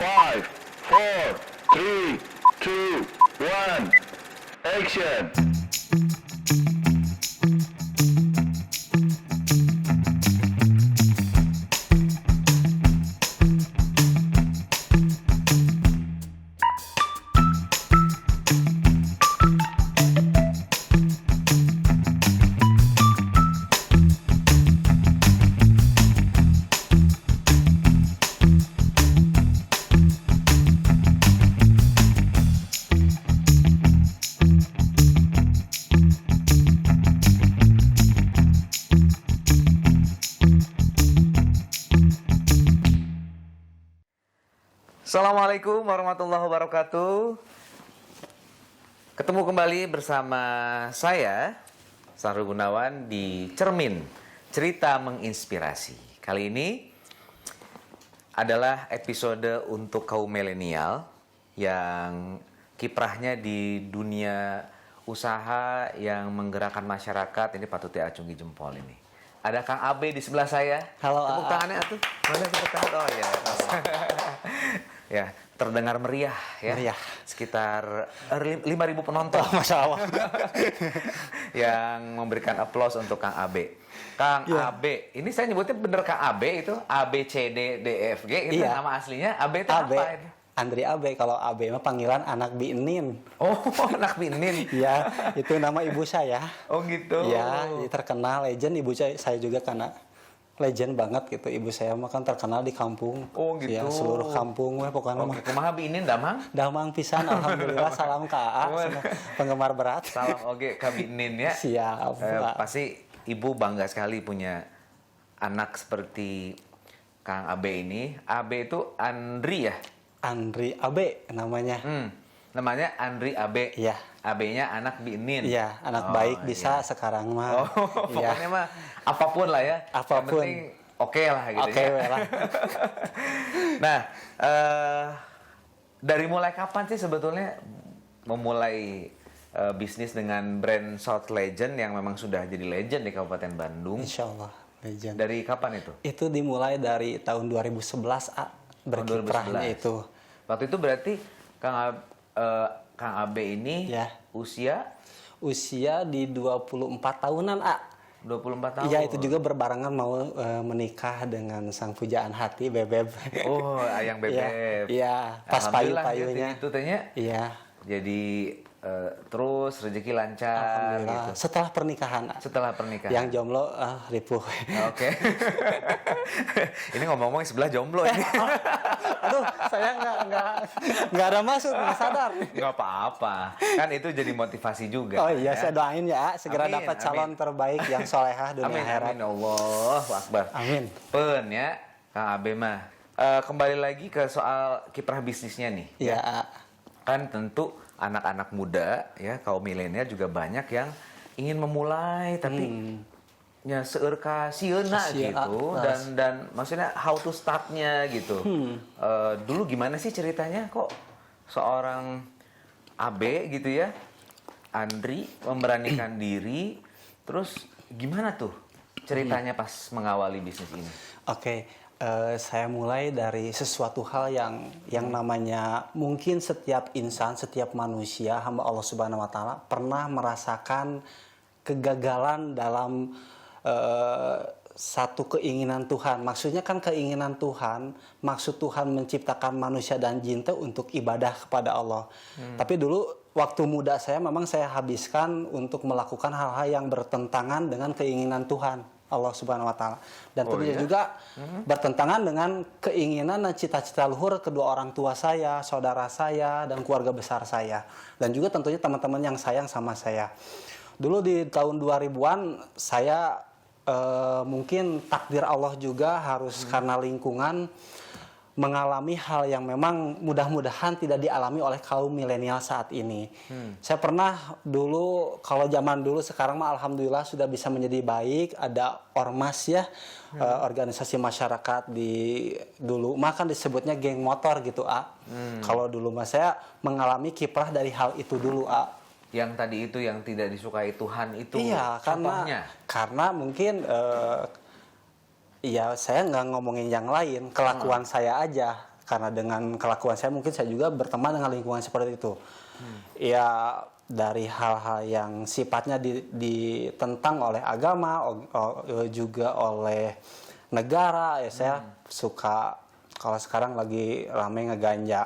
5, 4, 3, 2, 1, action! Assalamualaikum warahmatullahi wabarakatuh. Ketemu kembali bersama saya, Sahrul Gunawan, di Cermin Cerita Menginspirasi. Kali ini adalah episode untuk kaum milenial yang kiprahnya di dunia usaha yang menggerakkan masyarakat. Ini patut diacungi jempol ini. Ada Kang Abe di sebelah saya. Halo, tepuk tangannya atuh. Mana tepuk tangan? Oh ya. Ya, terdengar meriah ya. Meriah. Sekitar 5.000 penonton. Oh, Masya Allah. Yang memberikan aplaus untuk Kang Abe. Kang Abe, ini saya nyebutnya bener Kang Abe itu A B C D D E F G itu nama aslinya. Abe itu Abe. apa itu? Andri Abe. Kalau Abe mah panggilan anak Binin. Oh, anak Binin. Iya, itu nama ibu saya. Oh gitu. Iya, terkenal legend ibu saya juga karena legend banget gitu. Ibu saya mah kan terkenal di kampung. Oh gitu. Ya, seluruh kampung weh pokoknya mah. Kumaha Binin damang? Damang pisan alhamdulillah. Salam ke AA, penggemar berat. Salam oge ka Binin ya. Siap. Pasti ibu bangga sekali punya anak seperti Kang Abe ini. Abe itu Andri ya? Andri Abe namanya. Namanya Andri Abe. Iya. Abe-nya anak Binin. Iya, anak baik bisa sekarang mah. Oh, pokoknya mah apapun lah ya. Apapun. Yang penting oke lah gitu Oke ya. lah. Nah, dari mulai kapan sih sebetulnya memulai bisnis dengan brand South Legend yang memang sudah jadi legend di Kabupaten Bandung? Insya Allah legend. Dari kapan itu? Itu dimulai dari tahun 2011 berkiprahnya itu. Waktu itu berarti Kang Abe ini Ya. Usia di 24 tahunan, 24 tahun. Iya, itu juga berbarengan mau menikah dengan sang pujaan hati Bebeb. Oh, Ayang Bebeb. Iya, pas payu-payunya. Itu tanya. Iya. Jadi terus rezeki lancar Alhamdulillah. gitu. Setelah pernikahan. Setelah pernikahan. Yang jomblo ripuh. Oke. Ini ngomong-ngomong sebelah jomblo ini. Aduh, saya nggak ada maksud, nggak sadar. Nggak apa-apa. Kan itu jadi motivasi juga. Oh iya, ya. saya doain ya segera Amin, dapat calon terbaik yang solehah dunia Amin, akhirat. amin. Allahu Akbar. Amin. Pen ya, Kang Abe mah. Kembali lagi ke soal kiprah bisnisnya nih. Iya. Kan tentu anak-anak muda ya, kaum milenial juga banyak yang ingin memulai tapi nya seueur ka sieuna gitu dan maksudnya how to startnya gitu. Dulu gimana sih ceritanya kok seorang Abe gitu ya, Andri memberanikan diri, terus gimana tuh ceritanya pas mengawali bisnis ini? Oke. Saya mulai dari sesuatu hal yang namanya mungkin setiap insan, setiap manusia, hamba Allah Subhanahu wa Ta'ala pernah merasakan kegagalan dalam satu keinginan Tuhan. Maksudnya kan keinginan Tuhan, maksud Tuhan menciptakan manusia dan jin itu untuk ibadah kepada Allah. Tapi dulu waktu muda saya memang saya habiskan untuk melakukan hal-hal yang bertentangan dengan keinginan Tuhan Allah Subhanahu wa Ta'ala. Dan tentunya juga bertentangan dengan keinginan dan cita-cita luhur kedua orang tua saya, saudara saya, dan keluarga besar saya. Dan juga tentunya teman-teman yang sayang sama saya. Dulu di tahun 2000-an saya mungkin takdir Allah juga harus karena lingkungan mengalami hal yang memang mudah-mudahan tidak dialami oleh kaum milenial saat ini. Saya pernah dulu, kalau zaman dulu, sekarang mah alhamdulillah sudah bisa menjadi baik, ada ormas ya, organisasi masyarakat di dulu mah kan disebutnya geng motor gitu, Kalau dulu mah saya mengalami kiprah dari hal itu dulu, Yang tadi itu yang tidak disukai Tuhan itu. Iya, karena mungkin iya, saya nggak ngomongin yang lain, kelakuan saya aja. karena dengan kelakuan saya mungkin saya juga berteman dengan lingkungan seperti itu. Ya dari hal-hal yang sifatnya ditentang oleh agama, juga oleh negara, ya saya suka, kalau sekarang lagi rame ngeganja,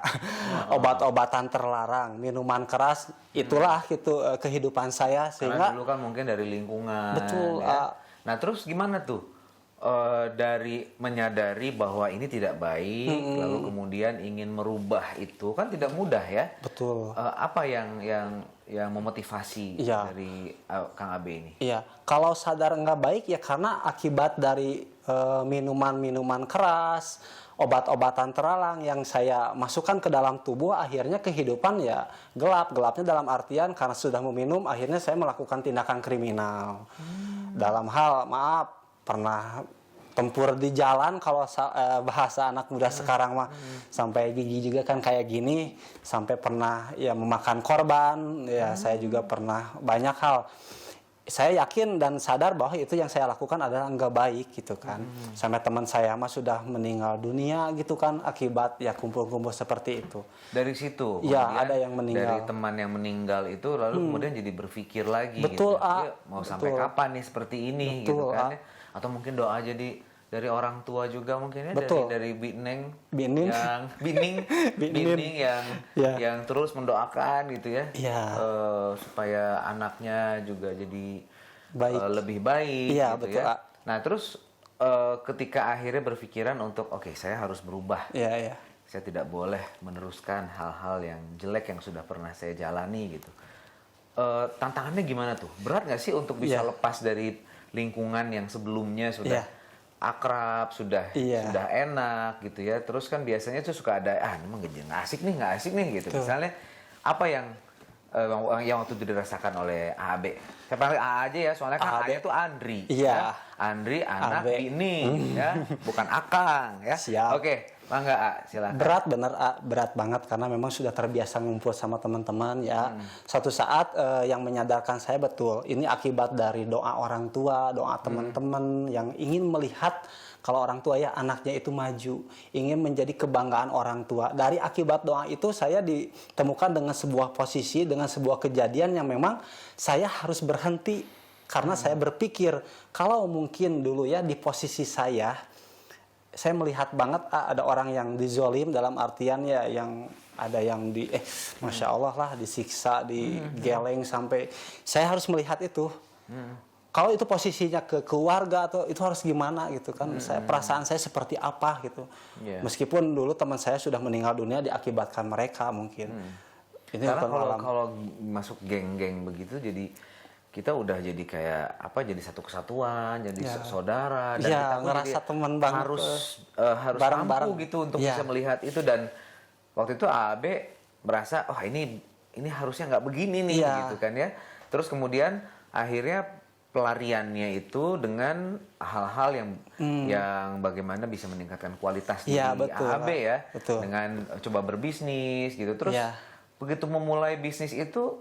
obat-obatan terlarang, minuman keras, itulah gitu kehidupan saya, Karena sehingga dulu kan mungkin dari lingkungan. betul. Ya. Nah terus gimana tuh? Dari menyadari bahwa ini tidak baik, lalu kemudian ingin merubah itu kan tidak mudah ya. Betul. Apa yang memotivasi Iya. dari Kang Abe ini? Iya, kalau sadar nggak baik ya karena akibat dari minuman-minuman keras, obat-obatan terlarang yang saya masukkan ke dalam tubuh, akhirnya kehidupan ya gelap. Gelapnya dalam artian karena sudah meminum, akhirnya saya melakukan tindakan kriminal. Dalam hal, maaf, pernah tempur di jalan, kalau bahasa anak muda sekarang mah sampai gigi juga kan kayak gini, sampai pernah ya memakan korban, ya saya juga pernah banyak hal. Saya yakin dan sadar bahwa itu yang saya lakukan adalah nggak baik gitu kan. Sampai teman saya mah sudah meninggal dunia gitu kan akibat ya kumpul-kumpul seperti itu. Dari situ, Ya, kemudian ada yang meninggal. dari teman yang meninggal itu, lalu kemudian jadi berpikir lagi, Betul, gitu. A. Dia mau sampai Betul. kapan nih seperti ini, Betul, gitu kan? A. Ya? Atau mungkin doa dari orang tua juga mungkin ya, Betul. dari Bineng, Bining. yang Bining Ya. yang terus mendoakan gitu ya, Ya. supaya anaknya juga jadi Baik. lebih baik, Iya, gitu betul, ya. A. Nah terus ketika akhirnya berpikiran untuk oke, saya harus berubah. Iya, iya. Saya tidak boleh meneruskan hal-hal yang jelek yang sudah pernah saya jalani gitu. Tantangannya gimana tuh? Berat nggak sih untuk bisa Iya. lepas dari lingkungan yang sebelumnya sudah Iya. akrab, sudah Iya. enak gitu ya. Terus kan biasanya tuh suka ada ini emang nggak asik nih gitu. Betul. Misalnya apa yang waktu itu dirasakan oleh AB? Saya panggil A aja ya, soalnya kan AB. A-nya tuh Andri. Iya. Ya. Andri anak AB. Bini ya, bukan Akang ya. Siap. Oke, mangga A, silakan. Berat bener, A. Berat banget karena memang sudah terbiasa ngumpul sama teman-teman ya. Suatu saat yang menyadarkan saya betul ini akibat dari doa orang tua, doa teman-teman yang ingin melihat kalau orang tua ya anaknya itu maju, ingin menjadi kebanggaan orang tua. Dari akibat doa itu saya ditemukan dengan sebuah posisi, dengan sebuah kejadian yang memang saya harus berhenti karena saya berpikir kalau mungkin dulu ya di posisi saya melihat banget ada orang yang dizolim dalam artian ya yang ada yang Masya Allah lah disiksa, digeleng sampai saya harus melihat itu. Kalau itu posisinya ke keluarga atau itu harus gimana gitu kan, perasaan saya seperti apa gitu. Yeah. Meskipun dulu teman saya sudah meninggal dunia diakibatkan mereka mungkin. Ini Karena kalau masuk geng-geng begitu jadi kita udah jadi kayak jadi satu kesatuan, jadi Ya. saudara, dan Ya, kita pun ngerasa jadi teman banget, harus bareng-bareng. mampu gitu untuk Ya. bisa melihat itu. Dan waktu itu AB merasa ini harusnya nggak begini nih Ya. gitu kan ya. Terus kemudian akhirnya pelariannya itu dengan hal-hal yang bagaimana bisa meningkatkan kualitas Ya, diri betul, AB ya, betul. dengan coba berbisnis gitu. Terus Ya. begitu memulai bisnis itu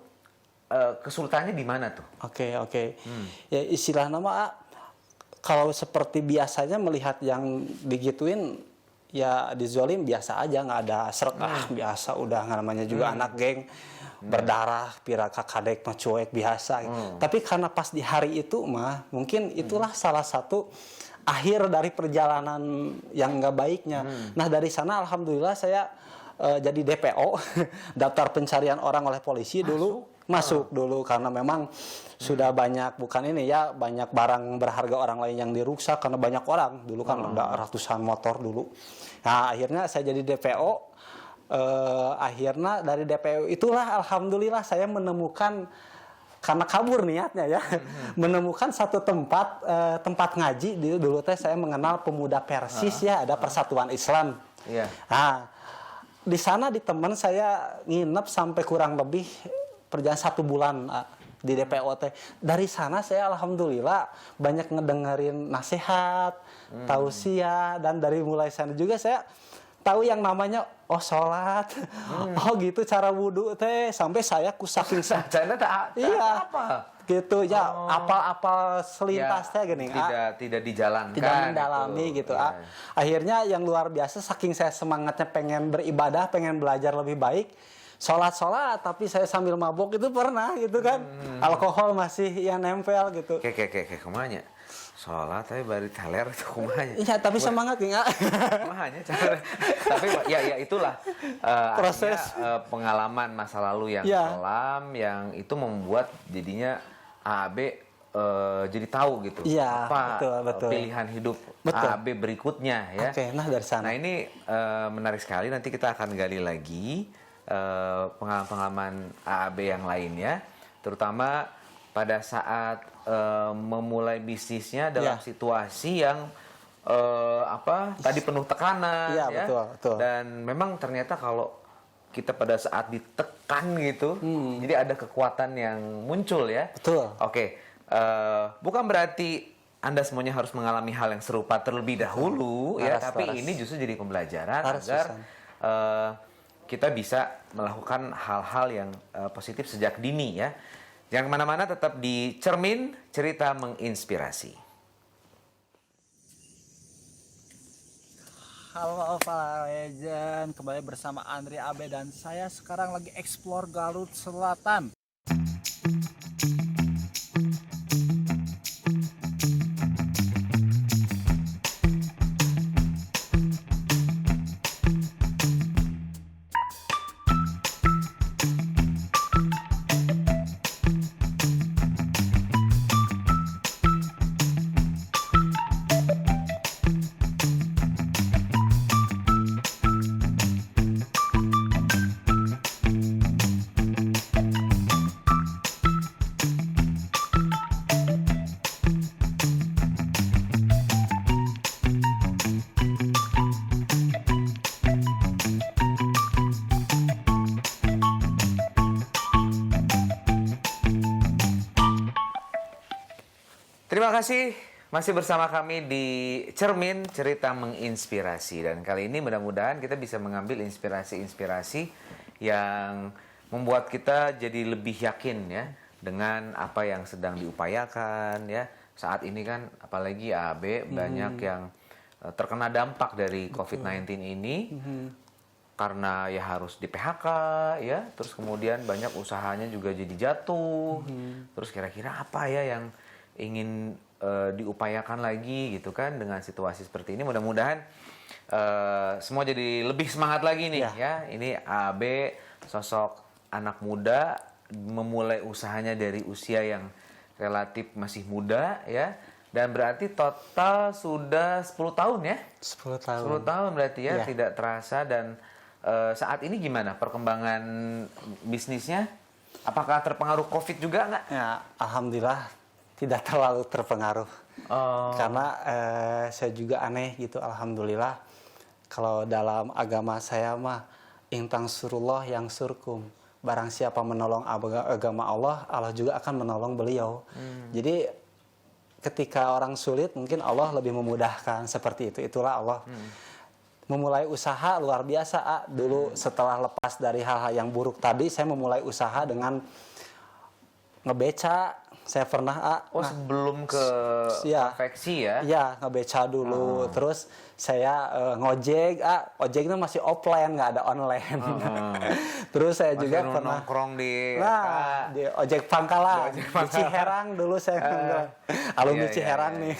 kesulitannya di mana tuh? Oke. Ya istilah nama kalau seperti biasanya melihat yang digituin ya dizolim biasa aja, nggak ada serak, biasa udah namanya juga anak geng berdarah, pira kakadek mah cuek biasa. Tapi karena pas di hari itu mah mungkin itulah salah satu akhir dari perjalanan yang nggak baiknya. Nah dari sana alhamdulillah saya jadi DPO daftar pencarian orang oleh polisi dulu. Masuk dulu karena memang sudah banyak banyak barang berharga orang lain yang dirusak karena banyak orang dulu kan ada ratusan motor dulu. Nah akhirnya saya jadi DPO. Akhirnya dari DPO itulah alhamdulillah saya menemukan karena kabur niatnya ya menemukan satu tempat ngaji dulu saya mengenal pemuda Persis ya ada Persatuan Islam. Iya. Nah di sana di teman saya nginep sampai kurang lebih perjalanan 1 bulan di DPO teh. Dari sana saya alhamdulillah banyak ngedengerin nasihat, tausiah, dan dari mulai sana juga saya tahu yang namanya sholat, gitu cara wudhu teh, sampai saya saking Canda iya apa? gitu ya, apal-apal selintasnya Ya, gini. tidak dijalankan. Tidak mendalami gitu. Ya. Akhirnya yang luar biasa, saking saya semangatnya pengen beribadah, pengen belajar lebih baik, sholat tapi saya sambil mabok itu pernah gitu kan. Alkohol masih yang nempel gitu. Kayak kumanya. Sholat tapi bari taler itu kumanya. Iya, tapi semangat ya. Kumanya cara. Tapi ya itulah Proses. artinya, pengalaman masa lalu yang Ya. kelam yang itu membuat jadinya AAB jadi tahu gitu Iya, apa betul. pilihan hidup Betul. AAB berikutnya ya. Oke, nah dari sana. Nah ini menarik sekali, nanti kita akan gali lagi pengalaman-pengalaman AAB yang lainnya, terutama pada saat memulai bisnisnya dalam Ya. situasi yang tadi penuh tekanan Iya, ya. betul. Dan memang ternyata kalau kita pada saat ditekan gitu, jadi ada kekuatan yang muncul ya. Betul. Oke, bukan berarti Anda semuanya harus mengalami hal yang serupa terlebih dahulu ya, tapi ini justru jadi pembelajaran agar kita bisa melakukan hal-hal yang positif sejak dini ya. Jangan kemana-mana, tetap di Cermin, cerita menginspirasi. Halo para legend, kembali bersama Andri Abe dan saya sekarang lagi explore Garut Selatan. Terima kasih masih bersama kami di Cermin, cerita menginspirasi. Dan kali ini mudah-mudahan kita bisa mengambil inspirasi-inspirasi yang membuat kita jadi lebih yakin ya dengan apa yang sedang diupayakan ya. Saat ini kan apalagi AAB banyak yang terkena dampak dari COVID-19 ini. Karena ya harus di PHK ya, terus kemudian banyak usahanya juga jadi jatuh. Terus kira-kira apa ya yang ingin diupayakan lagi gitu kan dengan situasi seperti ini. Mudah-mudahan semua jadi lebih semangat lagi nih ya. Ini AAB sosok anak muda memulai usahanya dari usia yang relatif masih muda ya. Dan berarti total sudah 10 tahun ya? 10 tahun. 10 tahun berarti ya, Iya. tidak terasa. Dan saat ini gimana perkembangan bisnisnya? Apakah terpengaruh COVID juga nggak? Ya, alhamdulillah tidak terlalu terpengaruh. Karena saya juga aneh gitu, alhamdulillah. Kalau dalam agama saya mah intang surullah yang surkum. Barang siapa menolong agama Allah, Allah juga akan menolong beliau. Jadi ketika orang sulit mungkin Allah lebih memudahkan, seperti itu. Itulah Allah. Memulai usaha luar biasa. Dulu setelah lepas dari hal-hal yang buruk tadi, saya memulai usaha dengan ngebeca. Saya pernah Sebelum ke Iya. konveksi ya? Iya, ngebeca dulu. Terus saya ngojek. Ojeknya masih offline, nggak ada online. Terus saya Masih juga pernah nongkrong di di ojek pangkalan. Di ojek Di pangkalan. Ciherang dulu saya alumni Iya, Ciherang iya. nih.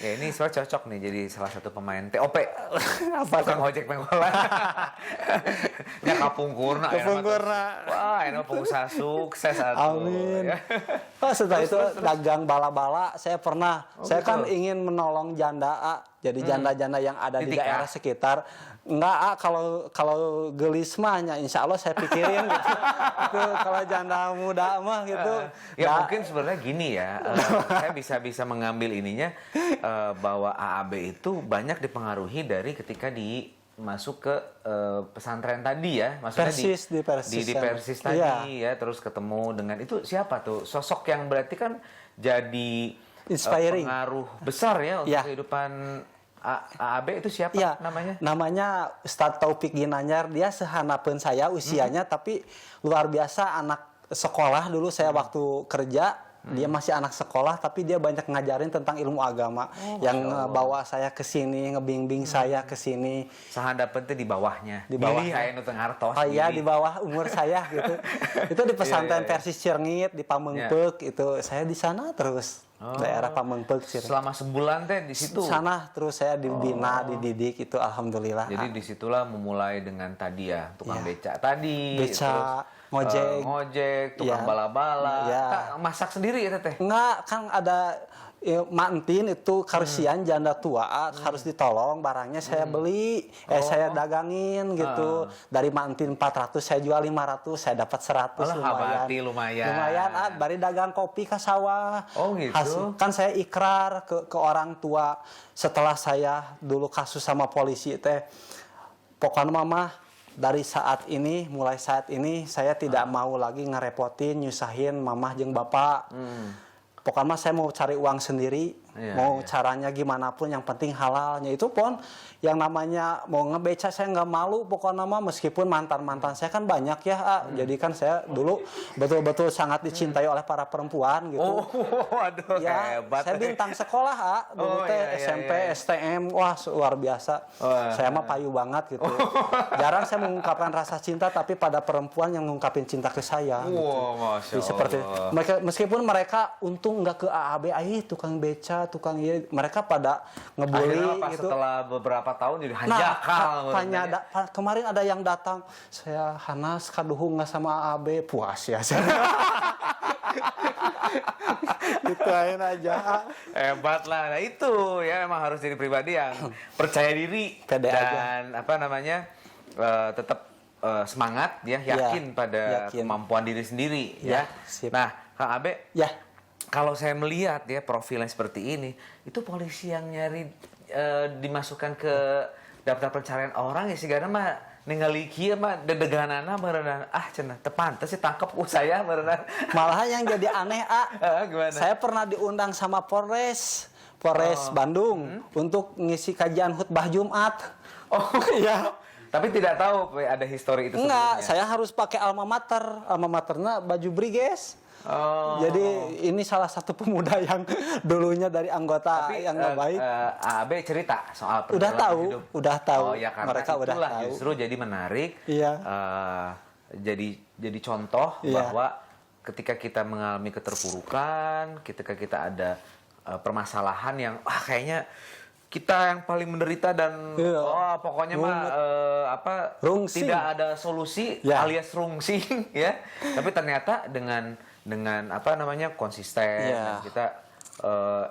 Ya ini sebenarnya cocok nih jadi salah satu pemain TOP. Apa Tukang ojek pengkolan. Ya kapungkurna. Kapungkurna. Wah, ini mah pengusaha sukses atuh. Amin. Ya. Setelah itu dagang bala-bala, saya pernah. Saya kan ingin menolong janda, jadi janda-janda yang ada di Ditika. daerah sekitar. Enggak, kalau gelis mahnya, insya Allah saya pikirin gitu. Itu kalau janda muda mah gitu. Ya mungkin sebenarnya gini ya, saya bisa mengambil ininya bahwa AAB itu banyak dipengaruhi dari ketika masuk ke pesantren tadi ya, maksudnya Persis, di Persis. di Persis tadi Iya. ya, terus ketemu dengan itu siapa tuh sosok yang berarti kan jadi Inspiring. pengaruh besar ya untuk Iya. kehidupan AAB itu siapa Iya, namanya? namanya Ustadz Taufik Ginanyar. Dia sehanapeun saya usianya, tapi luar biasa anak sekolah dulu saya waktu kerja Dia masih anak sekolah tapi dia banyak ngajarin tentang ilmu agama yang bawa saya ke sini, ngebimbing saya ke sini. Sahandapun teh di bawahnya. Di bawah. Pilih aya nu teu ngartos. Oh iya, pilih. di bawah umur saya gitu. Itu di pesantren Iya. Persis Cierngit di Pamengpeuk itu saya di sana terus. Daerah Pamengpeuk Cierngit. Selama sebulan teh di situ. Sana terus saya dibina, dididik itu alhamdulillah. Jadi disitulah memulai dengan tadi ya tukang Iya. beca tadi, Beca, terus, ngojek. ngojek, tukang Iya. bala-bala. Iya. Kak, masak sendiri ya teteh? Enggak, kan ada mantin itu karsian janda tua harus ditolong, barangnya saya beli, saya dagangin gitu. Dari mantin 400 saya jual 500, saya dapat 100 Alah, lumayan. habati lumayan. Lumayan, bari dagang kopi ke sawah. Oh, gitu. Kan saya ikrar ke orang tua setelah saya dulu kasus sama polisi teh. Pokoknya mama dari mulai saat ini saya tidak mau lagi ngerepotin, nyusahin mamah jeung bapak. Pokoknya saya mau cari uang sendiri, mau caranya gimana pun, yang penting halalnya. Itu pun yang namanya mau ngebeca saya nggak malu pokoknya mah, meskipun mantan-mantan saya kan banyak ya. Jadi kan saya dulu betul-betul sangat dicintai oleh para perempuan gitu. Oh, aduh, Ya, hebat. saya bintang sekolah dulu teh SMP, STM, wah luar biasa. Saya mah payu banget gitu. Jarang saya mengungkapkan rasa cinta, tapi pada perempuan yang mengungkapin cinta ke saya. Gitu. Masya Jadi seperti Allah. mereka, meskipun mereka untung nggak ke AAB, tukang beca, tukang iya, mereka pada ngebully Akhirnya pas gitu. setelah beberapa tahun jadi Nah, hanjakal. kemarin ada yang datang, saya Hanas kaduhung nggak sama AAB, puas ya saya. Gituin aja. Hebat lah. Nah itu ya emang harus jadi pribadi yang percaya diri Pede dan apa namanya tetap semangat ya, yakin pada yakin. kemampuan diri sendiri ya. Sip. Nah, Kang Abe, Ya, kalau saya melihat ya profilnya seperti ini, itu polisi yang nyari dimasukkan ke daftar pencarian orang ya sigana mah ningali kieu mah dedeganana meureunana cenah teu pantes sih tangkep ku saya meureunana. malah yang jadi aneh Gimana? saya pernah diundang sama Polres Bandung untuk ngisi kajian khutbah Jumat. Oh Iya. Tapi tidak tahu ada histori itu Enggak, sebelumnya. saya harus pakai alma maternya baju briges. Oh. Jadi ini salah satu pemuda yang dulunya dari anggota Tapi yang nggak baik. AB cerita soal Udah perjalanan tahu, hidup. udah tahu. Oh ya karena Mereka udah itulah tahu. justru jadi menarik. Iya. Jadi contoh Iya. bahwa ketika kita mengalami keterpurukan, ketika kita ada permasalahan yang kayaknya kita yang paling menderita dan Iya. pokoknya mah Rungsing. tidak ada solusi Ya. alias rungsing ya. Tapi ternyata dengan apa namanya konsisten Ya. dan kita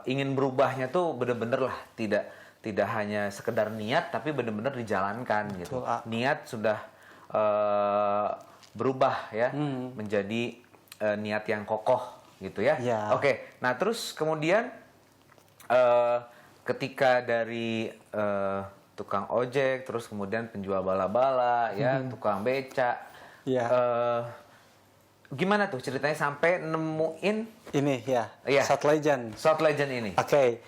ingin berubahnya tuh bener-bener lah tidak hanya sekedar niat tapi bener-bener dijalankan gitu. Betul, A. Niat sudah berubah ya menjadi niat yang kokoh gitu ya. Ya. Oke, nah terus kemudian ketika dari tukang ojek, terus kemudian penjual bala-bala, ya tukang beca, Ya. gimana tuh ceritanya sampai nemuin Ini ya, Iya. Shot Legend. Shot Legend ini? Oke.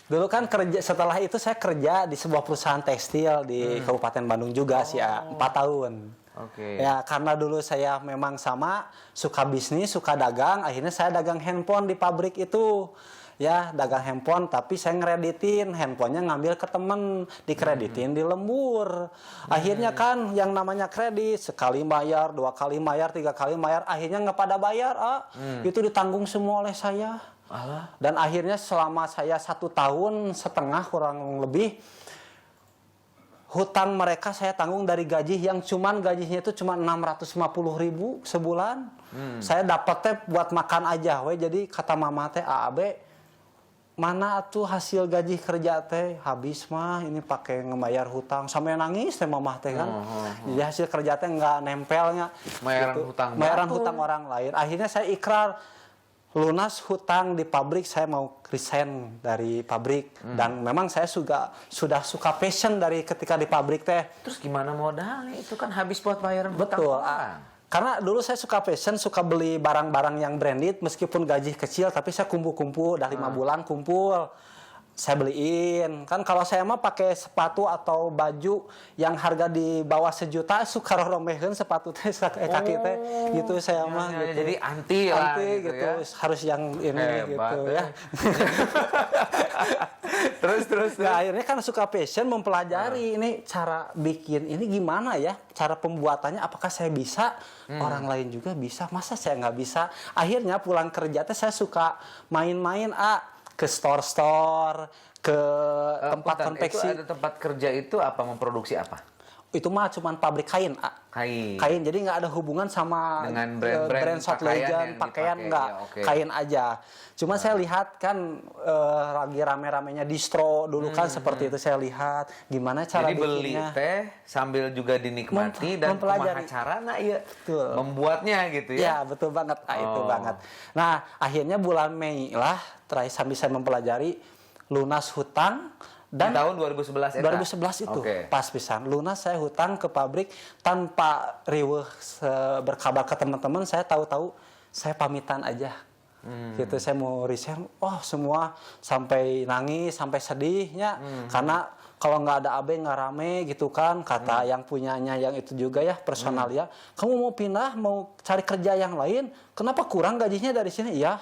Dulu kan setelah itu saya kerja di sebuah perusahaan tekstil di Kabupaten Bandung juga sih ya, 4 tahun. Oke. Ya, karena dulu saya memang sama suka bisnis, suka dagang, akhirnya saya dagang handphone di pabrik itu. Ya, dagang handphone, tapi saya ngereditin handphonenya, ngambil ke temen, dikreditin di lembur. Akhirnya kan yang namanya kredit, sekali bayar, 2 kali bayar, 3 kali bayar, akhirnya nggak pada bayar. Itu ditanggung semua oleh saya. Alah. Dan akhirnya selama saya 1,5 tahun kurang lebih, hutang mereka saya tanggung dari gaji yang gajinya itu cuma 650.000 sebulan. Saya dapatnya buat makan aja we. Jadi kata mama teh, AAB, mana tuh hasil gaji kerja teh habis mah ini pakai ngebayar hutang, sampai nangis teh mama teh kan. Jadi hasil kerja teh nggak nempelnya. Bayaran hutang Bayaran batu. hutang orang lain. Akhirnya saya ikrar lunas hutang di pabrik, saya mau resign dari pabrik. Dan memang saya sudah suka passion dari ketika di pabrik teh. Terus gimana modalnya? Itu kan habis buat bayaran hutang Betul. orang. Karena dulu saya suka fashion, suka beli barang-barang yang branded, meskipun gaji kecil, tapi saya kumpul-kumpul, udah 5 bulan kumpul. saya beliin. Kan kalau saya mah pakai sepatu atau baju yang harga di bawah 1 juta suka romeheun sepatu teh kaki teh gitu saya mah Ya, gitu. jadi anti lah Anti gitu, ya. harus yang ini Hebat, gitu ya. terus. Nah, akhirnya kan suka passion mempelajari ini cara bikin ini gimana ya, cara pembuatannya apakah saya bisa, orang lain juga bisa, masa saya nggak bisa. Akhirnya pulang kerja teh saya suka main-main ke store-store, ke tempat Punten, konveksi. Itu ada tempat kerja itu apa, memproduksi apa? Itu mah cuman pabrik kain, Kain. jadi nggak ada hubungan sama Dengan brand-brand brand Shot pakaian Legend, yang pakaian dipakai. nggak, Ya, oke. kain aja. Cuma saya lihat kan lagi rame-ramenya distro dulu kan seperti itu, saya lihat gimana cara Jadi beli bikinnya. teh sambil juga dinikmati dan mempelajari. kumaha carana ya Betul. membuatnya gitu ya. Ya betul banget, itu Oh. banget. Nah akhirnya bulan Mei lah, terakhir sambil saya mempelajari lunas hutang. Dan di tahun 2011 eta? 2011 itu Oke. pas pisan lunas, saya hutang ke pabrik tanpa riweuh berkabar ke teman-teman. Saya tahu-tahu saya pamitan aja gitu, saya mau resign. Semua sampai nangis, sampai sedihnya karena kalau nggak ada AB nggak rame gitu kan, kata yang punyanya yang itu juga ya personal ya, kamu mau pindah, mau cari kerja yang lain, kenapa kurang gajinya dari sini ya.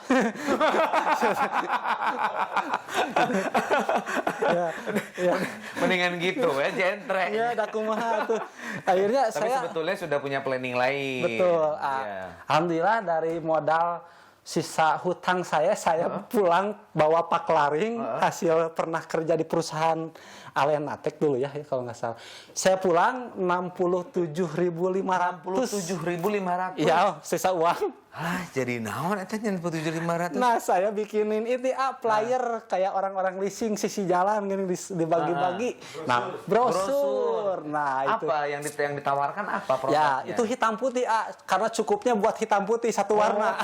ya. Mendingan gitu ya, jentre. Ya, ada kumaha tuh. Akhirnya Tapi saya sebetulnya sudah punya planning lain. betul. Iya. Alhamdulillah dari modal sisa hutang saya pulang bawa pak laring hasil pernah kerja di perusahaan Alenatek dulu ya kalau nggak salah. Saya pulang 67.500. 67.500. Iya, sisa uang. Jadi naon eta 67.500? Nah, saya bikinin ini flyer kayak orang-orang leasing sisi jalan gini dibagi-bagi. Nah, brosur. Nah, itu. Apa yang ditawarkan apa Ya, produknya? itu hitam putih, karena cukupnya buat hitam putih satu warna.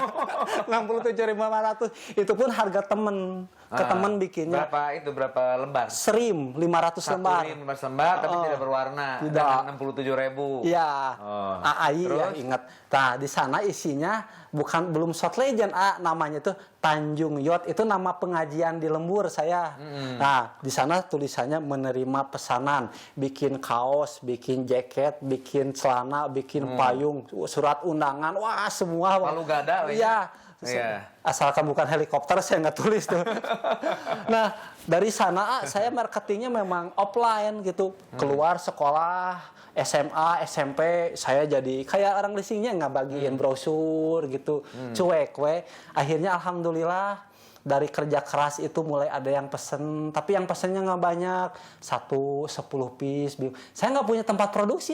67.500. Itu pun harga temen. Ke temen bikinnya. Berapa lembar? Serim 500 lembar. 500 lembar tapi tidak berwarna. Tidak. Dengan 67.000. Iya. Oh. AI ya, Terus? ingat. Nah, di sana isinya belum Shot Legend, namanya tuh Tanjung Yacht. Itu nama pengajian di Lembur saya. Nah, di sana tulisannya menerima pesanan, bikin kaos, bikin jaket, bikin celana, bikin payung, surat undangan, wah semua. Palu gada, Iya. Iya. Asalkan bukan helikopter saya nggak tulis tuh. Nah, dari sana saya marketingnya memang offline gitu. Keluar sekolah, SMA, SMP, saya jadi kayak orang leasingnya nggak bagiin brosur gitu. Cuek we. Akhirnya alhamdulillah dari kerja keras itu mulai ada yang pesen, tapi yang pesennya nggak banyak, 10 piece. Saya nggak punya tempat produksi,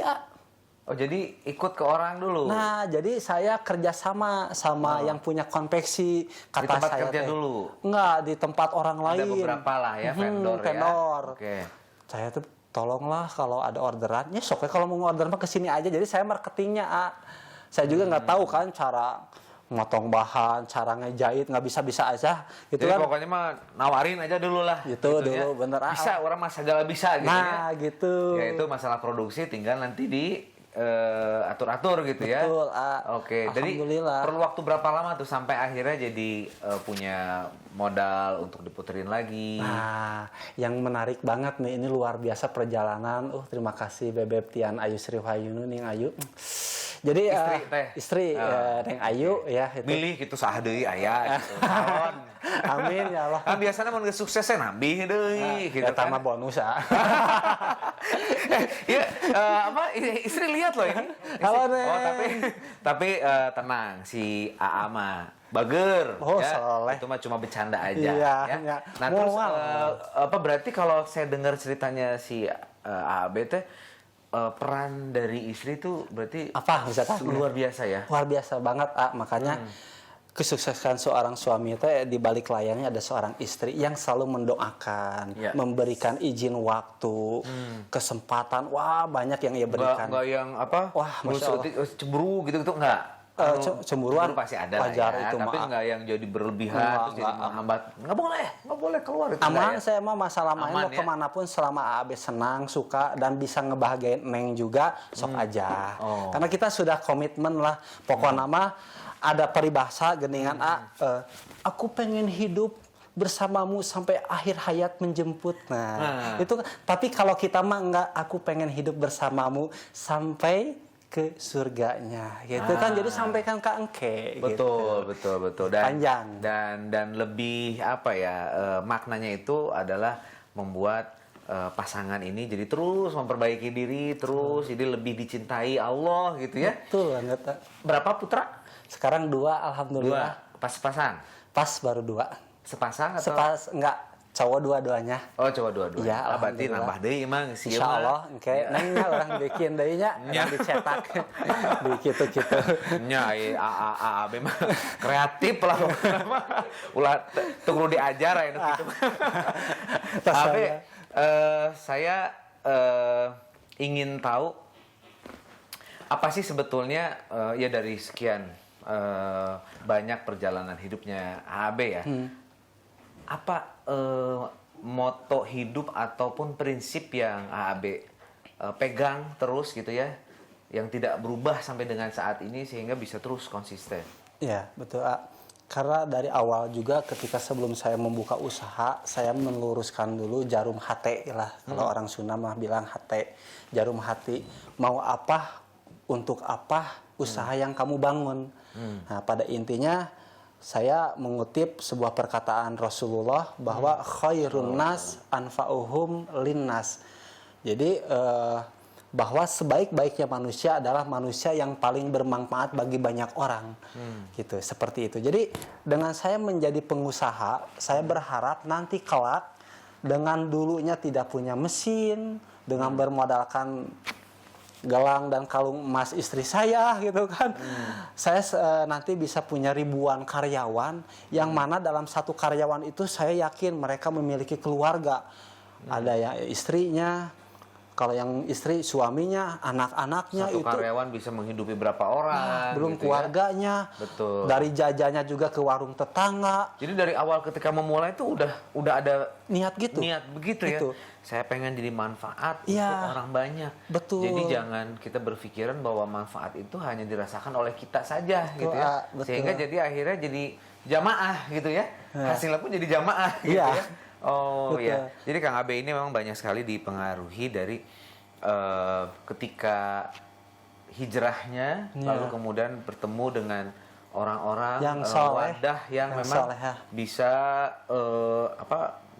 Oh, jadi ikut ke orang dulu. Nah, jadi saya kerja sama yang punya konveksi. Kata Di tempat saya kerja teh, dulu? Enggak, di tempat orang lain. Ada beberapa lah ya, vendor ya. Vendor. Oke. Saya tuh tolonglah kalau ada orderan. Ya sok kalau mau order mah kesini aja. Jadi saya marketingnya, Saya juga nggak tahu kan cara motong bahan, cara ngejahit, nggak bisa-bisa aja. Gitu Jadi kan. pokoknya mah nawarin aja dulu lah. Gitu dulu, bener. Bisa, orang mah segala bisa gitu Nah, ya. gitu. Ya itu masalah produksi tinggal nanti di atur-atur gitu ya. Betul, Oke, jadi alhamdulillah. perlu waktu berapa lama tuh sampai akhirnya jadi punya modal untuk diputerin lagi? Nah, yang menarik banget nih, ini luar biasa perjalanan. Terima kasih Bebeb Tian Ayu Sri Wahyuni Ning Ayu. Jadi Istri, teh. istri Neng Ayu ya itu. Milih gitu saha deui aya gitu. Naon. Amin ya Allah. Kan biasanya mun geus suksesnya nambih deui gitu Eta kan. mah bonus ya. Ya, istri lihat loh ini. Halo, Neng. Oh, tapi tenang, si AA mah bager. Oh, ya. soleh. Itu mah cuma bercanda aja. Iya, ya. ya. Nah, terus Mual. berarti kalau saya dengar ceritanya si AAB teh peran dari istri itu berarti Apa misalkan? luar biasa ya. Luar biasa banget, makanya kesuksesan seorang suami itu di balik layarnya ada seorang istri yang selalu mendoakan, Ya. memberikan izin waktu, kesempatan. Wah, banyak yang ia berikan. Enggak yang apa? Wah, Masya Allah. Cemburu gitu enggak. Cemburuan pasti ada wajar lah ya, itu tapi mah. enggak yang jadi berlebihan Enggak, terus jadi enggak. menghambat. Enggak boleh keluar itu. Aman, enggak ya? saya mah masalah main Aman, mau ya? kemanapun selama AB senang, suka, dan bisa ngebahagiain Neng juga, sok aja. Oh. Karena kita sudah komitmen lah. Pokoknya mah ada peribahasa geningan aku pengen hidup bersamamu sampai akhir hayat menjemput. Nah, itu tapi kalau kita mah enggak, aku pengen hidup bersamamu sampai ke surganya gitu kan. Jadi sampaikan ke engke Betul, gitu. betul. Panjang. Dan lebih apa ya, maknanya itu adalah membuat pasangan ini jadi terus memperbaiki diri, terus jadi lebih dicintai Allah gitu ya. Betul banget. Berapa putra? Sekarang 2, alhamdulillah. Pas-pasan? Pas baru 2. Sepasang atau? Enggak, cowok dua-duanya. Oh, coba dua-dua. Iya, berarti alhamdulillah. nambah deui emang sih. Insya Allah, nengnya orang bikin deui nya, orang dicetak. Di gitu-gitu. Nya AAB mah kreatif lah. Ulah teu kudu diajar aya kitu. Tapi saya ingin tahu apa sih sebetulnya ya dari sekian banyak perjalanan hidupnya AAB ya. Apa moto hidup ataupun prinsip yang AAB pegang terus gitu ya, yang tidak berubah sampai dengan saat ini sehingga bisa terus konsisten? Ya, betul. Karena dari awal juga ketika sebelum saya membuka usaha, saya meluruskan dulu jarum hati lah. Kalau orang Sunda mah bilang hati, jarum hati. Mau apa, untuk apa usaha yang kamu bangun. Nah, pada intinya saya mengutip sebuah perkataan Rasulullah bahwa khairun nas anfa'uhum linnas. Jadi bahwa sebaik-baiknya manusia adalah manusia yang paling bermanfaat bagi banyak orang. Gitu, seperti itu. Jadi dengan saya menjadi pengusaha, saya berharap nanti kelak dengan dulunya tidak punya mesin, dengan bermodalkan gelang dan kalung emas istri saya gitu kan. Saya nanti bisa punya ribuan karyawan yang mana dalam satu karyawan itu saya yakin mereka memiliki keluarga. Ada yang istrinya, kalau yang istri suaminya, anak-anaknya Satu itu karyawan bisa menghidupi berapa orang? belum gitu keluarganya. Ya? Betul. Dari jajannya juga ke warung tetangga. Jadi dari awal ketika memulai itu udah ada Niat gitu. niat begitu Gitu. ya. Saya pengen jadi manfaat Iya. untuk orang banyak. Betul. Jadi jangan kita berpikiran bahwa manfaat itu hanya dirasakan oleh kita saja gitu ya. betul. Sehingga jadi akhirnya jadi jamaah gitu ya. Hasilnya pun jadi jamaah gitu Iya. ya. Oh Betul. ya. Jadi Kang Abe ini memang banyak sekali dipengaruhi dari ketika hijrahnya, lalu kemudian bertemu dengan orang-orang Yang soleh, wadah yang memang soleh, ya. bisa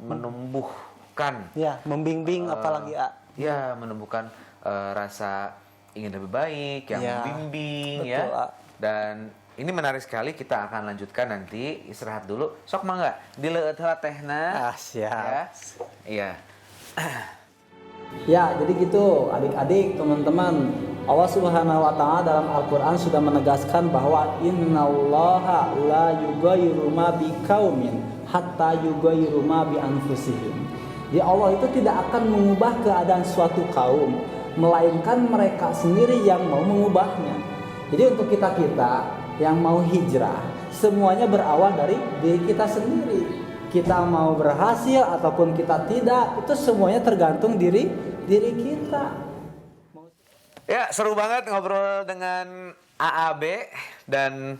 menumbuhkan Ya, membimbing apalagi ya menumbuhkan rasa ingin lebih baik, yang Ya, membimbing betul, ya. Dan ini menarik sekali, kita akan lanjutkan nanti, istirahat dulu. Sok mangga dileueut heula tehna. siap. Ya. Iya. Ya, jadi gitu adik-adik, teman-teman. Allah Subhanahu wa taala dalam Al-Qur'an sudah menegaskan bahwa innallaha la yughayyiru ma biqaumin hatta yughayyiru ma bi anfusihim. Jadi Allah itu tidak akan mengubah keadaan suatu kaum, melainkan mereka sendiri yang mau mengubahnya. Jadi untuk kita-kita yang mau hijrah, semuanya berawal dari diri kita sendiri. Kita mau berhasil ataupun kita tidak, itu semuanya tergantung diri kita. Ya, seru banget ngobrol dengan AAB, dan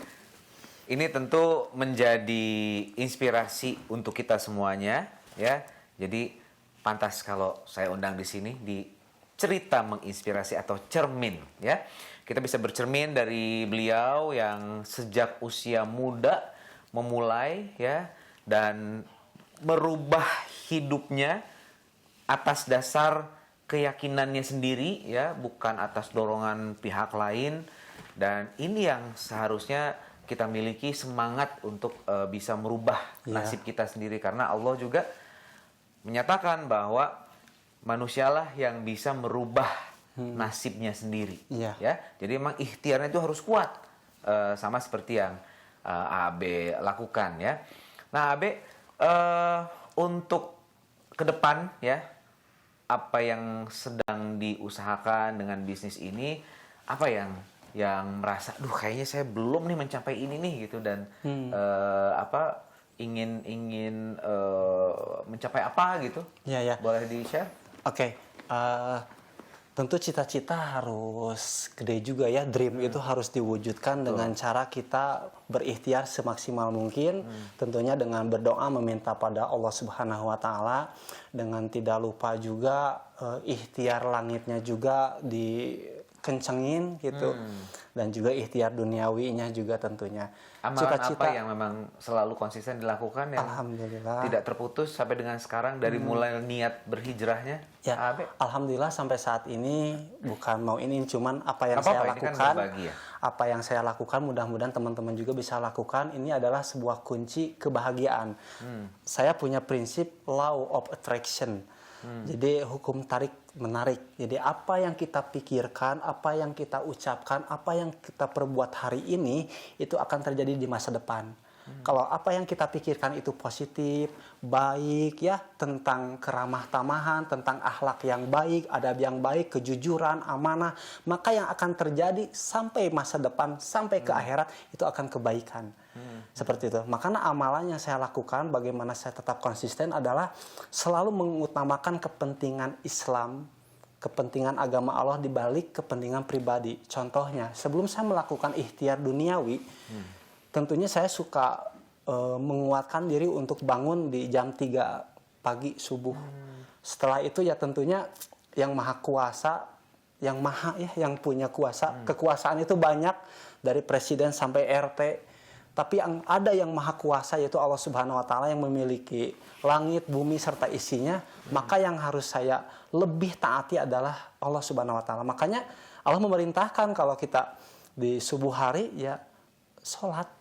ini tentu menjadi inspirasi untuk kita semuanya ya. Jadi pantas kalau saya undang di sini di cerita menginspirasi atau cermin ya. Kita bisa bercermin dari beliau yang sejak usia muda memulai ya, dan merubah hidupnya atas dasar keyakinannya sendiri ya, bukan atas dorongan pihak lain. Dan ini yang seharusnya kita miliki, semangat untuk bisa merubah nasib kita sendiri, karena Allah juga menyatakan bahwa manusialah yang bisa merubah nasibnya sendiri ya. Jadi memang ikhtiarnya itu harus kuat, sama seperti yang AB lakukan ya. Nah, AB untuk ke depan ya, apa yang sedang diusahakan dengan bisnis ini, apa yang merasa, kayaknya saya belum nih mencapai ini nih gitu, dan ingin mencapai apa gitu? Ya. Boleh di share? Oke. Tentu cita-cita harus gede juga ya, dream itu harus diwujudkan dengan cara kita berikhtiar semaksimal mungkin, tentunya dengan berdoa meminta pada Allah Subhanahu wa taala, dengan tidak lupa juga ikhtiar langitnya juga dikencengin gitu. Dan juga ikhtiar duniawinya juga tentunya. Amalan apa yang memang selalu konsisten dilakukan yang Alhamdulillah tidak terputus sampai dengan sekarang dari mulai niat berhijrahnya? ya, Abe? alhamdulillah sampai saat ini bukan mau ini, cuman apa yang Apa-apa, saya ini kan lakukan, berbagi ya. apa yang saya lakukan mudah-mudahan teman-teman juga bisa lakukan. Ini adalah sebuah kunci kebahagiaan. Saya punya prinsip law of attraction. Jadi hukum tarik menarik. Jadi apa yang kita pikirkan, apa yang kita ucapkan, apa yang kita perbuat hari ini itu akan terjadi di masa depan. Kalau apa yang kita pikirkan itu positif, baik ya, tentang keramah tamahan, tentang akhlak yang baik, adab yang baik, kejujuran, amanah, maka yang akan terjadi sampai masa depan, sampai ke akhirat itu akan kebaikan. Seperti itu. Makanya amalan yang saya lakukan, bagaimana saya tetap konsisten adalah selalu mengutamakan kepentingan Islam, kepentingan agama Allah dibalik kepentingan pribadi. Contohnya, sebelum saya melakukan ikhtiar duniawi, tentunya saya suka menguatkan diri untuk bangun di jam 3 pagi subuh. Setelah itu ya tentunya yang maha kuasa, yang maha ya, yang punya kuasa, kekuasaan itu banyak dari presiden sampai RT. Tapi yang ada yang maha kuasa yaitu Allah Subhanahu wa taala yang memiliki langit, bumi serta isinya, maka yang harus saya lebih taati adalah Allah Subhanahu wa taala. Makanya Allah memerintahkan kalau kita di subuh hari ya sholat.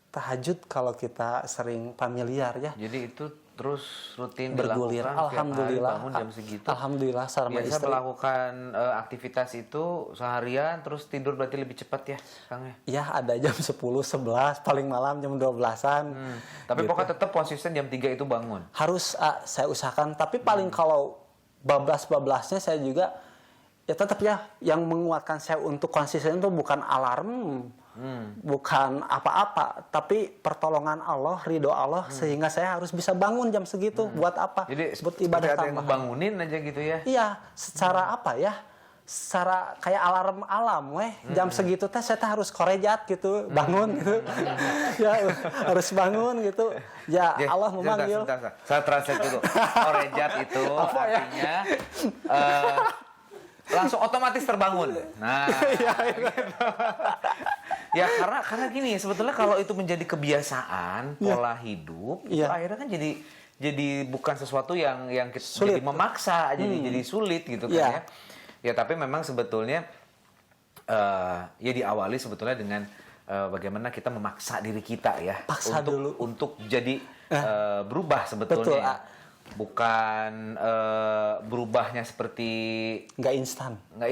Tahajud kalau kita sering familiar ya. Jadi itu terus rutin Bergulir. dilakukan Alhamdulillah. setiap hari bangun jam segitu. Alhamdulillah sama Biasa istri. melakukan aktivitas itu seharian terus tidur berarti lebih cepat ya, Kang ya? Ya ada jam 10, 11, paling malam jam 12-an. Tapi Gitu. pokoknya tetap konsisten jam 3 itu bangun. Harus saya usahakan, tapi paling kalau bablas-bablasnya saya juga ya tetap ya yang menguatkan saya untuk konsisten itu bukan alarm, bukan apa-apa, tapi pertolongan Allah, ridho Allah sehingga saya harus bisa bangun jam segitu. Buat apa? Jadi Buat seperti ibadah ada yang tambahan. ngebangunin aja gitu ya. Iya, secara apa ya? Secara kayak alarm alam, jam segitu teh saya teh harus korejat gitu, bangun gitu. Ya, harus bangun gitu. Ya, Oke, Allah memanggil. sebentar. Saya translate dulu. Orejat itu artinya langsung otomatis terbangun. Nah, gitu. Ya karena gini, sebetulnya kalau itu menjadi kebiasaan pola hidup, itu akhirnya kan jadi bukan sesuatu yang kita Sulit. jadi memaksa, jadi sulit gitu kan ya. Ya tapi memang sebetulnya ya diawali sebetulnya dengan bagaimana kita memaksa diri kita ya Paksa dulu. untuk jadi berubah sebetulnya. Betul, Ya. Bukan berubahnya seperti Nggak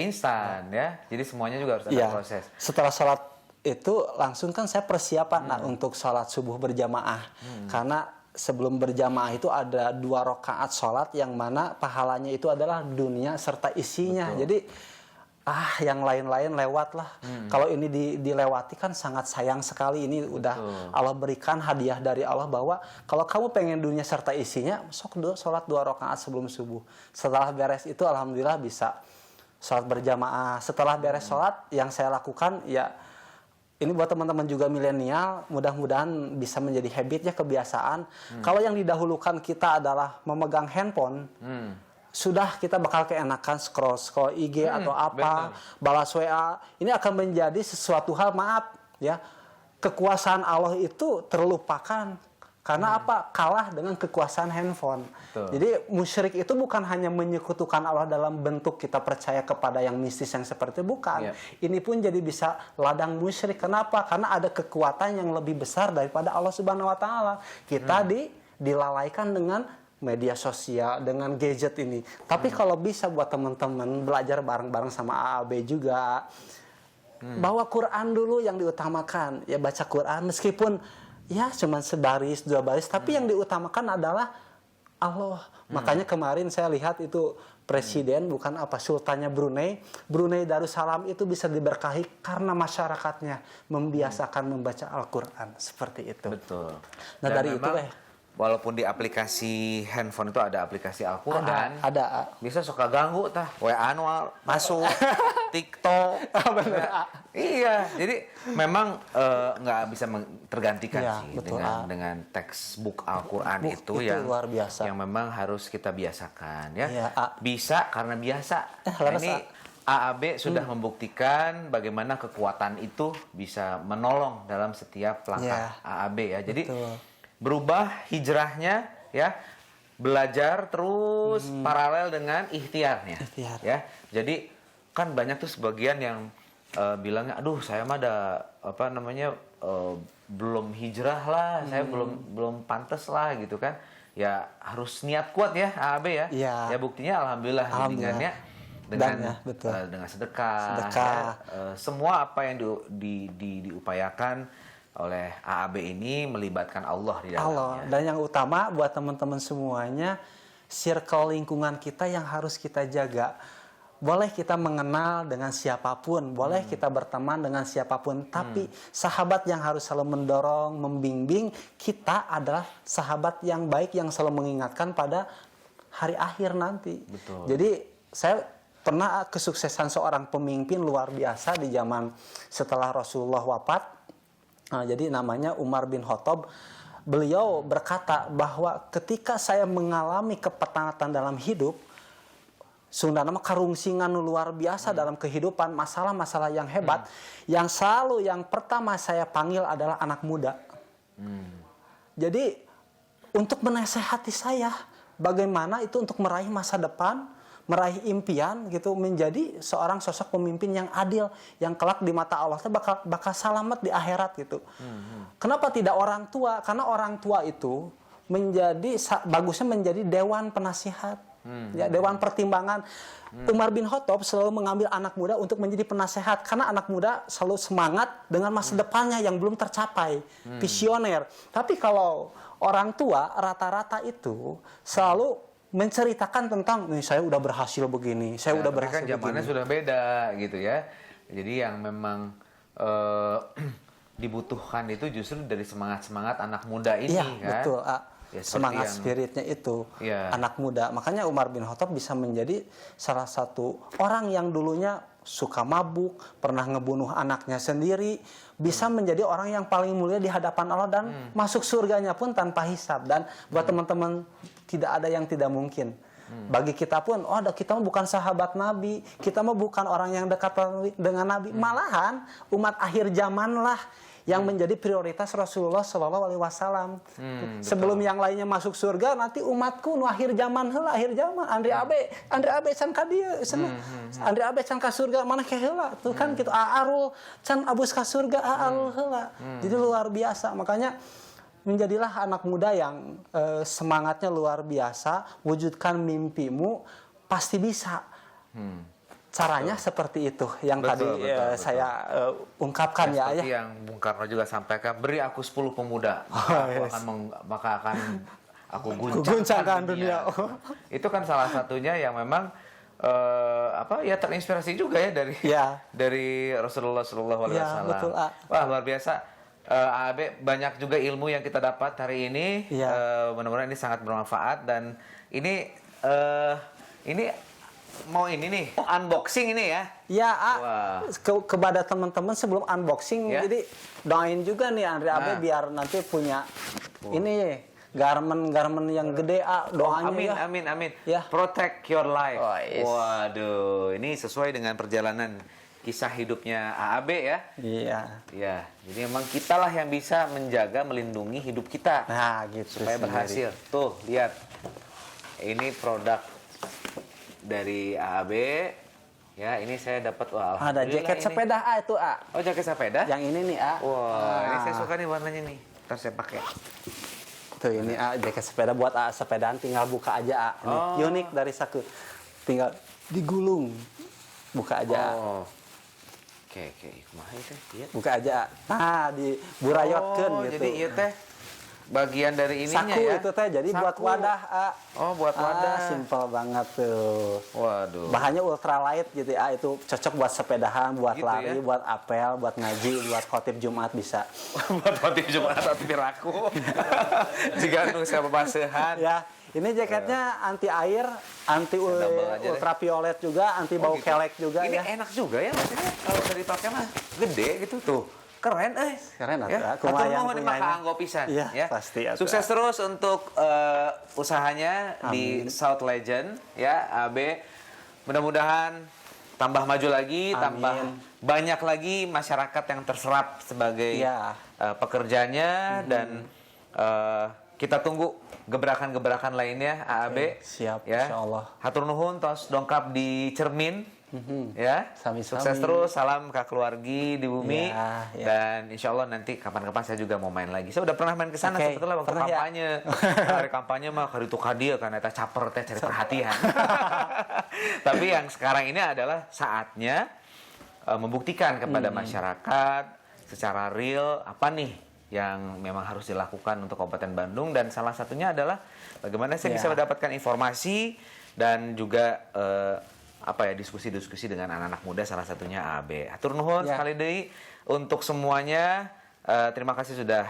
instan. ya. Jadi semuanya juga harus ada Iya. proses. Setelah sholat itu langsung kan saya persiapan untuk sholat subuh berjamaah. Karena sebelum berjamaah itu ada 2 rakaat sholat yang mana pahalanya itu adalah dunia serta isinya. Betul. Jadi yang lain-lain lewat lah. Kalau ini dilewati kan sangat sayang sekali. Ini udah Allah berikan hadiah dari Allah bahwa kalau kamu pengen dunia serta isinya, sok sholat 2 rakaat sebelum subuh. Setelah beres itu alhamdulillah bisa sholat berjamaah. Setelah beres sholat yang saya lakukan ya ini buat teman-teman juga milenial, mudah-mudahan bisa menjadi habit ya, kebiasaan. Kalau yang didahulukan kita adalah memegang handphone, sudah kita bakal keenakan scroll IG atau apa, balas WA. Ini akan menjadi sesuatu hal, maaf ya, kekuasaan Allah itu terlupakan. Karena apa? Kalah dengan kekuasaan handphone. Betul. Jadi musyrik itu bukan hanya menyekutukan Allah dalam bentuk kita percaya kepada yang mistis yang seperti itu, bukan. Iya. Ini pun jadi bisa ladang musyrik. Kenapa? Karena ada kekuatan yang lebih besar daripada Allah Subhanahu wa taala. Kita dilalaikan dengan media sosial, dengan gadget ini. Tapi kalau bisa buat teman-teman belajar bareng-bareng sama AAB juga, bawa Quran dulu yang diutamakan. Ya baca Quran meskipun ya cuma sebaris 2 baris, tapi yang diutamakan adalah Allah. Makanya kemarin saya lihat itu presiden bukan apa, sultannya Brunei Darussalam itu bisa diberkahi karena masyarakatnya membiasakan membaca Al-Quran seperti itu. Betul. Nah Dan dari memang, itu walaupun di aplikasi handphone itu ada aplikasi Al-Quran, Ada, A. bisa suka ganggu tah, WA anual masuk, TikTok. Bener, A. Iya, jadi memang nggak bisa tergantikan Iya, sih betul, dengan textbook Al-Quran Itu yang luar biasa. yang memang harus kita biasakan ya. Iya, A. Bisa karena biasa. laras, Ini AAB sudah membuktikan bagaimana kekuatan itu bisa menolong dalam setiap langkah Iya, AAB ya. Jadi betul. berubah hijrahnya ya, belajar terus paralel dengan ikhtiarnya. Ikhtiar. Ya. Jadi kan banyak tuh sebagian yang bilangnya, aduh saya mah ada belum hijrah lah, saya belum pantas lah gitu kan. Ya harus niat kuat ya AAB ya. Iya. Ya buktinya alhamdulillah Alhamdulillah. dengan betul. dengan sedekah, Sedekah. semua apa yang diupayakan oleh AAB ini melibatkan Allah di dalamnya. Allah. Dan yang utama buat teman-teman semuanya, circle lingkungan kita yang harus kita jaga. Boleh kita mengenal dengan siapapun, boleh kita berteman dengan siapapun, tapi sahabat yang harus selalu mendorong, membimbing kita adalah sahabat yang baik yang selalu mengingatkan pada hari akhir nanti. Betul. Jadi saya pernah kesuksesan seorang pemimpin luar biasa di zaman setelah Rasulullah wafat. Nah, jadi namanya Umar bin Khattab. Beliau berkata bahwa ketika saya mengalami kepatangan dalam hidup, Sunda nama karungsingan luar biasa dalam kehidupan, masalah-masalah yang hebat, yang selalu yang pertama saya panggil adalah anak muda. Jadi untuk menasehati saya bagaimana itu untuk meraih masa depan, meraih impian gitu, menjadi seorang sosok pemimpin yang adil, yang kelak di mata Allah bakal selamat di akhirat gitu. Kenapa tidak orang tua? Karena orang tua itu bagusnya menjadi dewan penasihat, ya, dewan pertimbangan. Umar bin Khattab selalu mengambil anak muda untuk menjadi penasehat, karena anak muda selalu semangat dengan masa depannya yang belum tercapai, visioner. Tapi kalau orang tua rata-rata itu selalu menceritakan tentang, nih saya udah berhasil begini, saya udah berhasil kan zamannya begini. sudah beda gitu ya. Jadi yang memang dibutuhkan itu justru dari semangat anak muda ini Iya, kan. betul. Ya, Semangat yang, spiritnya itu Iya. anak muda. Makanya Umar bin Khattab bisa menjadi salah satu orang yang dulunya suka mabuk, pernah ngebunuh anaknya sendiri, bisa menjadi orang yang paling mulia di hadapan Allah dan masuk surganya pun tanpa hisab. Dan buat teman-teman, tidak ada yang tidak mungkin. Bagi kita pun, kita mah bukan sahabat Nabi, kita mah bukan orang yang dekat dengan Nabi. Malahan umat akhir zaman lah yang menjadi prioritas Rasulullah Shallallahu Alaihi Wasallam. Sebelum yang lainnya masuk surga, nanti umatku nu akhir zaman heula, akhir zaman. Andri Abe can ka dieu, Andri Abe can ka surga, mana ke heula? Tuh kan gitu, Arul can abus ka surga, Arul heula. Jadi luar biasa. Makanya menjadilah anak muda yang semangatnya luar biasa, wujudkan mimpimu, pasti bisa. Caranya seperti itu yang Betul, tadi betul. saya ungkapkan ya. seperti yang Bung Karno juga sampaikan, beri aku 10 pemuda, maka akan aku guncangkan dunia. Itu kan salah satunya yang memang terinspirasi juga ya dari Rasulullah Shallallahu Alaihi Wasallam. Betul, Wah, luar biasa. AAB, banyak juga ilmu yang kita dapat hari ini. Mudah-mudahan ini sangat bermanfaat, dan ini mau ini nih, unboxing ini ya. Ya, Wah. kepada teman-teman sebelum unboxing, Ya. jadi doain juga nih Andri Abe biar nanti punya ini garment yang gede, doanya Amin, amin. Ya. Protect your life. Oh, yes. Waduh, ini sesuai dengan perjalanan kisah hidupnya AAB ya. Iya. Ya, jadi memang kitalah yang bisa menjaga, melindungi hidup kita Nah, gitu. supaya sendiri. berhasil. Tuh, lihat. Ini produk dari AAB. Ya, ini saya dapat, wah, Ada alhamdulillah jaket ini. sepeda itu Oh, jaket sepeda? Yang ini nih Wah, ini saya suka nih warnanya nih. Ntar saya pakai. Tuh ini jaket sepeda buat sepedaan tinggal buka aja Ini unik dari Saku. Tinggal digulung. Buka aja. Oh. Oke, kumaha itu? Iya. Buka aja. Nah, di burayotkeun gitu. Jadi ieu teh bagian dari ininya Saku ya. itu teh jadi buat Saku. wadah. Oh, buat wadah. Simple banget tuh. Waduh. Bahannya ultralight gitu ya. Itu cocok buat sepedahan, buat Gitu lari, ya? buat apel, buat ngaji, buat khotib Jumat bisa. Buat khotib Jumat tapi piraku. Jika nu saya papasehan. Ya, ini jaketnya anti air, anti double aja deh. ultraviolet juga, anti bau gitu. kelek juga Ini ya. enak juga ya maksudnya kalau udah dipakai mah gede gitu tuh. Keren Keren, atuh, ya. kumayan Atur nuhun punyanya. mah kaanggo pisan Iya, ya. pasti, atuh. Sukses terus untuk usahanya di South Legend ya, AB. Mudah-mudahan tambah maju lagi, Amin. tambah banyak lagi masyarakat yang terserap sebagai Iya. pekerjanya dan kita tunggu gebrakan-gebrakan lainnya AAB. Siap, ya. insyaallah. Hatur nuhun tos dongkap di Cermin. Ya, Sami-sami. sukses terus, salam ke keluargi di bumi, Ya, ya. dan insya Allah nanti kapan-kapan saya juga mau main lagi. Saya udah pernah main ke sana Oke, sebetulnya waktu pernah ya? kampanye. Hari kampanye mah hari itu kadia kan eta caper teh cari perhatian. Tapi yang sekarang ini adalah saatnya membuktikan kepada masyarakat secara real apa nih yang memang harus dilakukan untuk Kabupaten Bandung, dan salah satunya adalah bagaimana saya Ya. bisa mendapatkan informasi dan juga diskusi-diskusi dengan anak-anak muda, salah satunya AB. Atur nuhun Ya. sekali deui untuk semuanya. Terima kasih sudah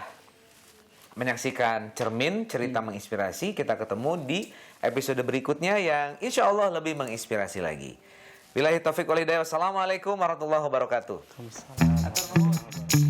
menyaksikan Cermin, cerita menginspirasi. Kita ketemu di episode berikutnya yang insya Allah lebih menginspirasi lagi. Billahi taufiq wal hidayah. Wassalamualaikum warahmatullahi wabarakatuh. Atur nuhun.